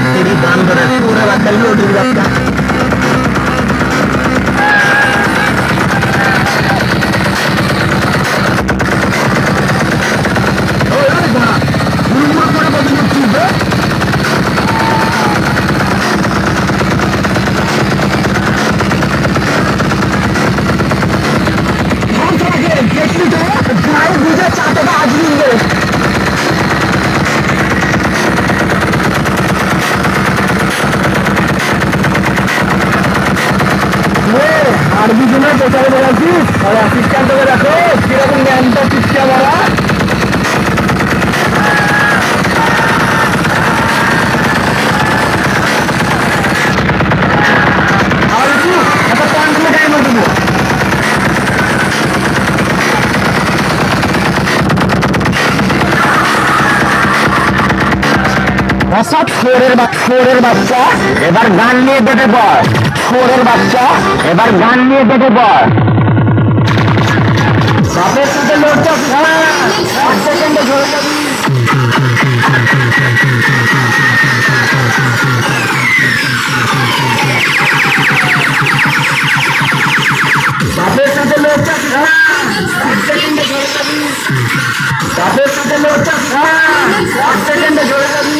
तेरी दान করে পুরো বাচ্চা লোডিং বাচ্চা আরবি জন্য পেছনে বেড়াচ্ছিস আর অ্যাসিস্ট্যান্ট করে রাখো কিরকম জ্ঞানটা শিক্ষা বলা আর একটু একটা কন্ট্রোলে টাইম দেবো অসৎ ফোরের বাচ্চা এবার গান নিয়ে বেঁধে পড় ফোরের বাচ্চা এবার গান নিয়ে বেঁধে পড় বাপের সাথে লড়তে এক সেকেন্ডে ধরে যাবি বাপের সাথে লড়তে এক সেকেন্ডে ধরে যাবি বাপের সাথে লড়তে এক সেকেন্ডে ধরে যাবি